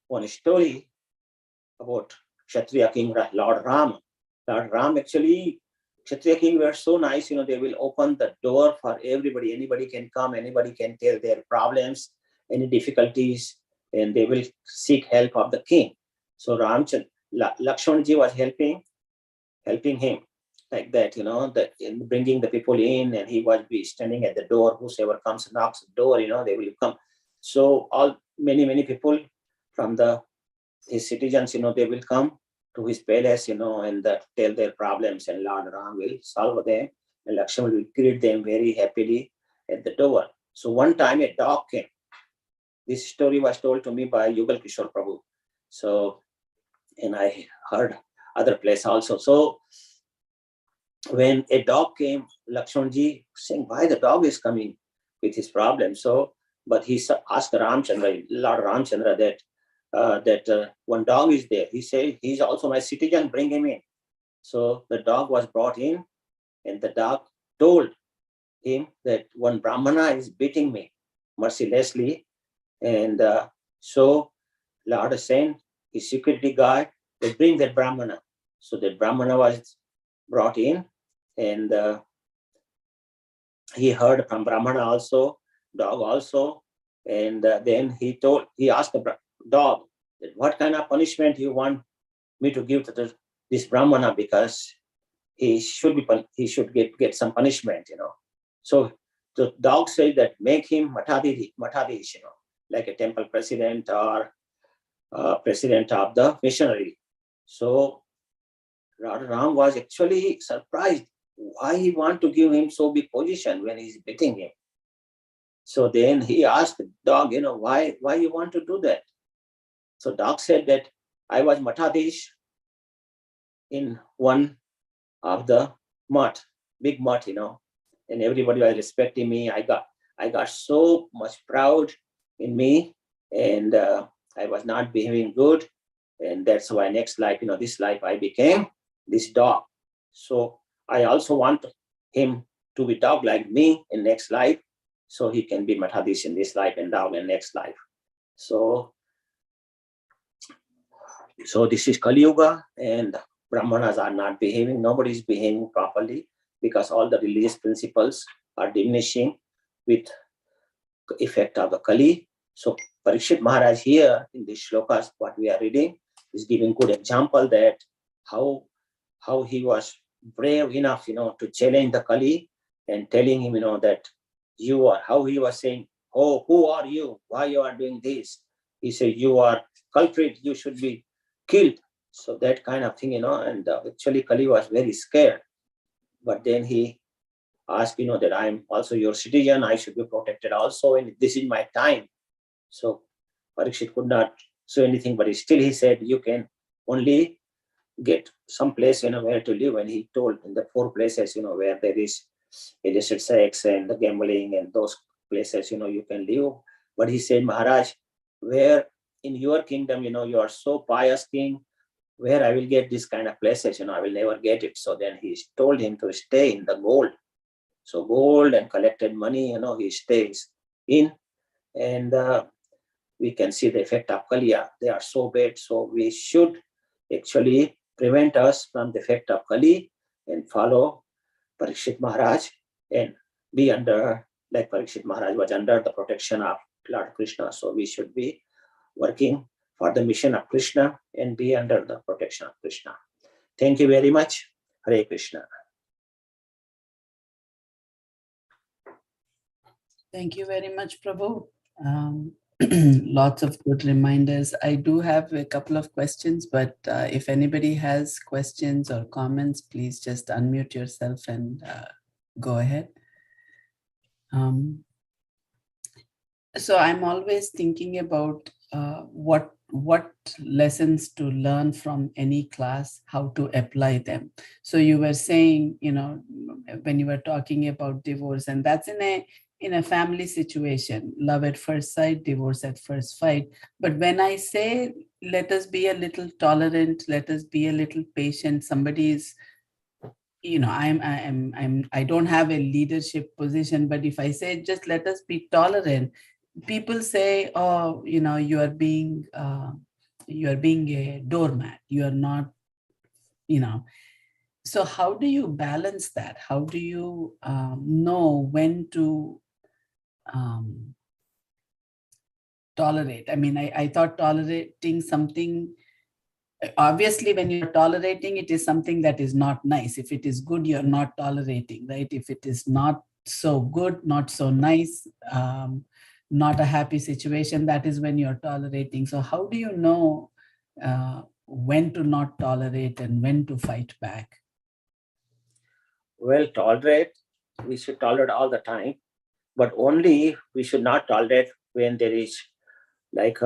one story about Kshatriya king Lord Ram. Lord Ram, actually, Kshatriya king were so nice, they will open the door for everybody. Anybody can come, anybody can tell their problems, any difficulties, and they will seek help of the king. So Lakshmanji was helping him like that, in bringing the people in, and he was be standing at the door. Whosoever comes and knocks the door, they will come. So many people from his citizens, they will come to his palace, and tell their problems, and Lord Ram will solve them, and Lakshman will greet them very happily at the door. So one time a dog came. This story was told to me by Yugal Kishore Prabhu. So, and I heard other place also. So when a dog came, Lakshmanji saying, why the dog is coming with his problem? So, but he asked Ramchandra, Lord Ramchandra, that one dog is there. He said, he's also my citizen, bring him in. So the dog was brought in, and the dog told him that one Brahmana is beating me mercilessly. And so Lord sent his security guard to bring that Brahmana. So the Brahmana was brought in, and he heard from Brahmana also, dog also. And then he asked the dog, what kind of punishment you want me to give to this Brahmana, because he should get some punishment, So the dog said that make him Matadish, like a temple president or president of the missionary. So Lord Ram was actually surprised why he want to give him so big position when he's beating him. So then he asked the dog, why you want to do that? So dog said that I was Matadish in one of the mud, big mud, and everybody was respecting me. I got so much proud in me, and I was not behaving good, and that's why next life, this life I became this dog. So I also want him to be dog like me in next life, so he can be Matadish in this life and dog in next life. So this is Kali Yuga, and Brahmanas are not behaving, nobody is behaving properly, because all the religious principles are diminishing with effect of the Kali. So Parikshit Maharaj here in this shlokas, what we are reading, is giving good example that how he was brave enough, to challenge the Kali and telling him, that you are, how he was saying, oh, who are you? Why you are doing this? He said, you are culprit, you should be killed. So that kind of thing, and actually Kali was very scared. But then he asked, that I'm also your citizen, I should be protected also, and this is my time. So Parikshit could not say anything, but still he said, you can only get some place, where to live. And he told in the 4 places, where there is illicit sex and the gambling and those places, you can live. But he said, Maharaj, where in your kingdom, you are so pious king, where I will get this kind of places, I will never get it. So then he told him to stay in the gold. So gold and collected money, he stays in, and we can see the effect of Kaliya. They are so bad. So we should actually prevent us from the effect of Kali and follow Parikshit Maharaj and be under, like Parikshit Maharaj was under the protection of Lord Krishna. So we should be working for the mission of Krishna and be under the protection of Krishna. Thank you very much. Hare Krishna. Thank you very much, Prabhu. Lots of good reminders. I do have a couple of questions, but if anybody has questions or comments, please just unmute yourself and go ahead. So I'm always thinking about what lessons to learn from any class, how to apply them. So you were saying, when you were talking about divorce, and that's in a family situation, love at first sight, divorce at first sight. But when I say, let us be a little tolerant, let us be a little patient, somebody is, I don't have a leadership position, but if I say, just let us be tolerant, people say, oh, you are being a doormat, you are not, so how do you balance that? How do you know when to tolerate? I mean, I thought tolerating something, obviously when you're tolerating, it is something that is not nice. If it is good, you're not tolerating, right? If it is not so good, not so nice, not a happy situation, that is when you're tolerating. So how do you know when to not tolerate and when to fight back? Well, tolerate, we should tolerate all the time, but only we should not tolerate when there is like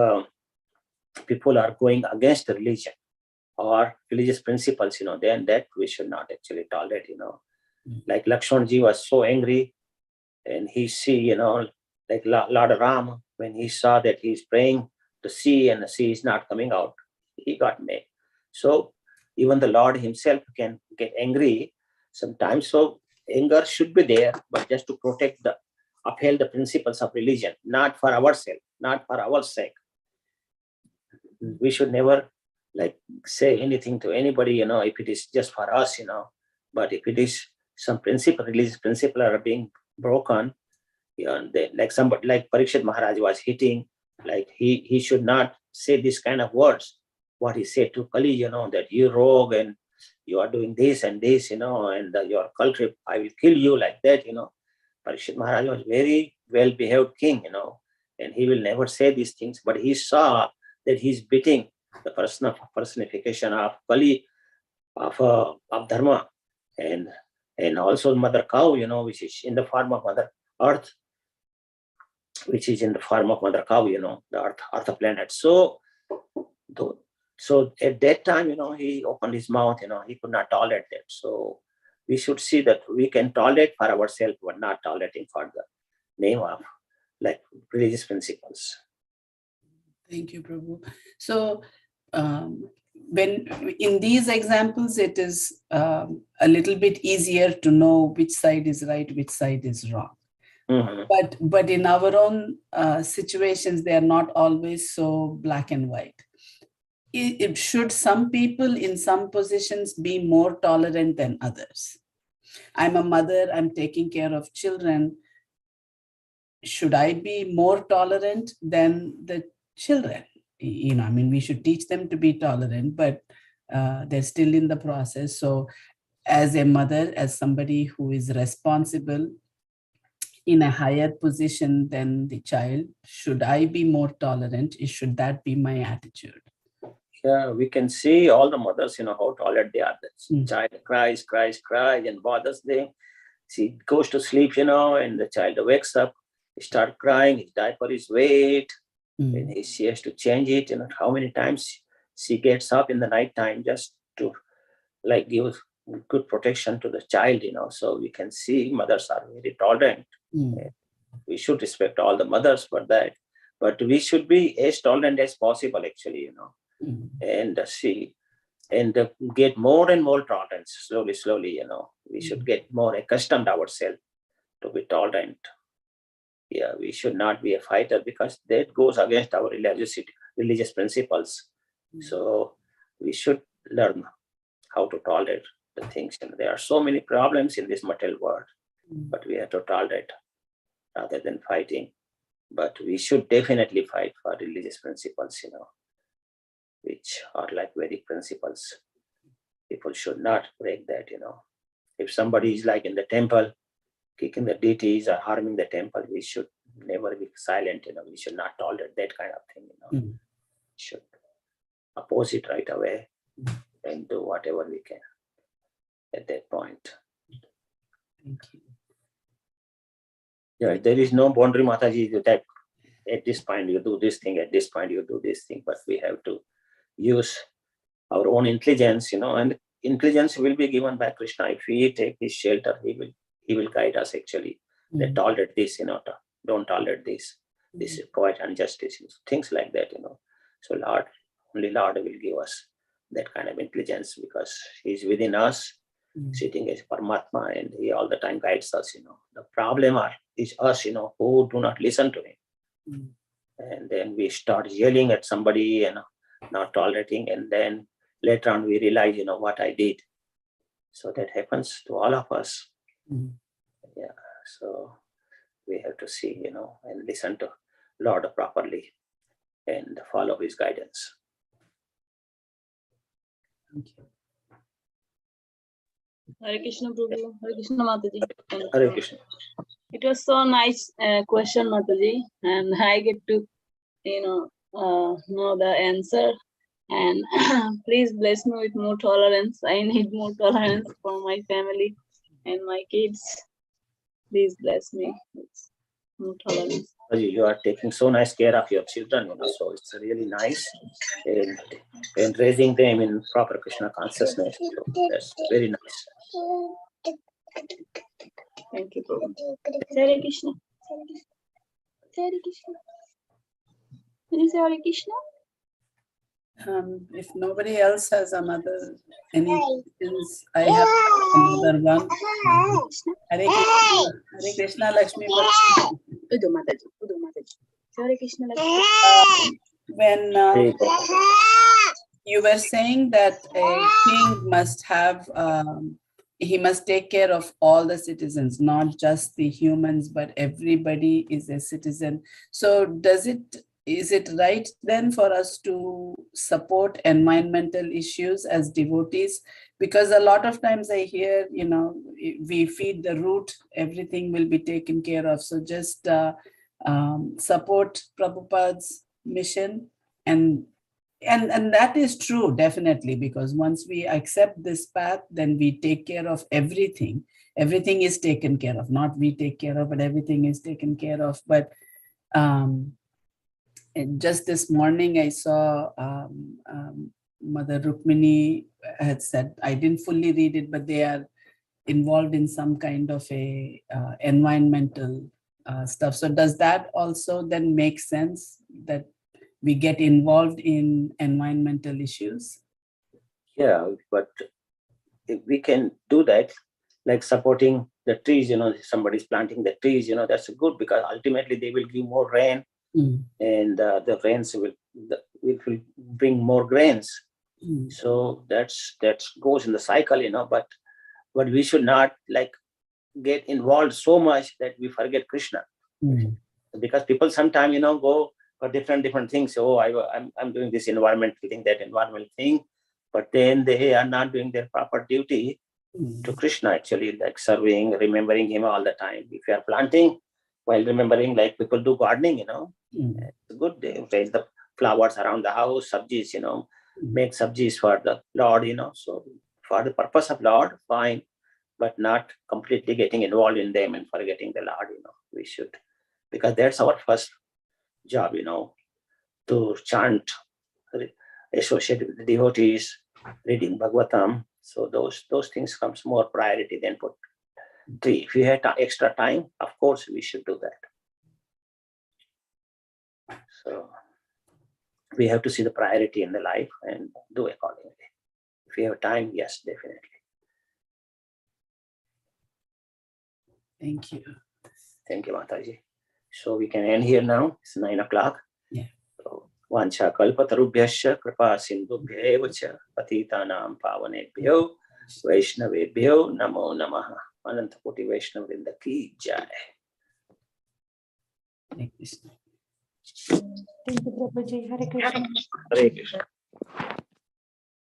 people are going against the religion or religious principles, then that we should not actually tolerate, Like Lakshmanji was so angry, and he see, like Lord Ram, when he saw that he's praying the sea and the sea is not coming out, he got mad. So even the Lord himself can get angry sometimes. So anger should be there, but just to protect uphold the principles of religion, not for ourselves, not for our sake. We should never like say anything to anybody, if it is just for us, but if it is some principle, religious principle are being broken, like somebody like Parikshit Maharaj was hitting, like he should not say this kind of words. What he said to Kali, that you rogue and you are doing this and this, and you are culprit, I will kill you, like that, Parikshit Maharaj was very well behaved king, and he will never say these things, but he saw that he's beating the personification of Kali of dharma, and also mother cow, which is in the form of mother earth, which is in the form of mother cow, the earth planet. So at that time, he opened his mouth, he could not tolerate that. So we should see that we can tolerate for ourselves, but not tolerating for the name of like religious principles. Thank you, Prabhu. So when in these examples, it is a little bit easier to know which side is right, which side is wrong. Mm-hmm. But in our own situations, they are not always so black and white. Should some people in some positions be more tolerant than others? I'm a mother, I'm taking care of children. Should I be more tolerant than the children? I mean, we should teach them to be tolerant, but they're still in the process. So as a mother, as somebody who is responsible in a higher position than the child, should I be more tolerant? Should that be my attitude? Yeah, we can see all the mothers, how tolerant they are. The child cries, and bothers them. She goes to sleep, and the child wakes up, start crying, his diaper is wet, and she has to change it. How many times she gets up in the night time just to like give good protection to the child, So we can see mothers are very tolerant. We should respect all the mothers for that, but we should be as tolerant as possible, actually, and see and get more and more tolerance slowly. We should get more accustomed ourselves to be tolerant. Yeah, we should not be a fighter, because that goes against our religious principles. So we should learn how to tolerate the things. There are so many problems in this material world, but we have to tolerate rather than fighting. But we should definitely fight for religious principles, which are like Vedic principles. People should not break that, If somebody is like in the temple, kicking the deities or harming the temple, we should never be silent, We should not tolerate that kind of thing, We should oppose it right away and do whatever we can at that point. Thank you. Yeah, there is no boundary, Mataji, that at this point you do this thing, at this point you do this thing, but we have to use our own intelligence, and intelligence will be given by Krishna. If we take his shelter, he will guide us, actually. They tolerate this, don't tolerate this. This is quite injustice, things like that, So only Lord will give us that kind of intelligence, because he's within us, sitting as Paramatma, and he all the time guides us, The problem is us, who do not listen to him. And then we start yelling at somebody and not tolerating, and then later on we realize, what I did. So that happens to all of us. Yeah. So we have to see, and listen to Lord properly and follow his guidance. Thank you. Hare Krishna Prabhu, Hare Krishna Mataji. Hare Krishna. It was so nice question, Mataji, and I get to, know the answer. And please bless me with more tolerance. I need more tolerance for my family and my kids. Please bless me with more tolerance. You are taking so nice care of your children, so it's really nice, and raising them in proper Krishna consciousness. So that's very nice. Thank you, Prabhu. Hare Krishna. Hare Krishna. Can you say Hare Krishna? If nobody else has any questions, I have another one. Hare Krishna, Hare Krishna, Lakshmi. Udu Mataji. Hare Krishna, Lakshmi. When you were saying that a king must have, he must take care of all the citizens, not just the humans, but everybody is a citizen. So is it right then for us to support environmental issues as devotees? Because a lot of times I hear, we feed the root, everything will be taken care of. So just support Prabhupada's mission and And that is true, definitely, because once we accept this path, then we take care of everything. Everything is taken care of. Not we take care of, but everything is taken care of. But and just this morning, I saw Mother Rukmini had said, I didn't fully read it, but they are involved in some kind of a environmental stuff. So does that also then make sense that we get involved in environmental issues? Yeah, but if we can do that, like supporting the trees, somebody's planting the trees, that's good, because ultimately they will give more rain, and the rains will bring more grains. So that goes in the cycle, but we should not like get involved so much that we forget Krishna. Because people sometimes go for different things. Oh, I'm doing this environmental thing, that environmental thing, but then they are not doing their proper duty to Krishna, actually, like serving, remembering him all the time. If you are planting while remembering, like people do gardening, it's good. They raise the flowers around the house, sabjis, make sabjis for the Lord, so for the purpose of Lord, fine, but not completely getting involved in them and forgetting the Lord. We should, because that's our first job, to chant, associate with the devotees, reading Bhagavatam. So those things comes more priority than put tree. If we had extra time, of course we should do that. So we have to see the priority in the life and do accordingly. If we have time, yes, definitely. Thank you. Thank you, Mataji. So we can end here now. It's 9 o'clock. Yeah. So, Vancha kalpatarubhyasya kripa sindhubhyev cha patitanam pavanebhyo vaishnavebhyo namo namaha. Anantapoti Vaishnavrinda ki jai. Thank you. Thank you, Prabhuji. Hare Krishna. Hare Krishna.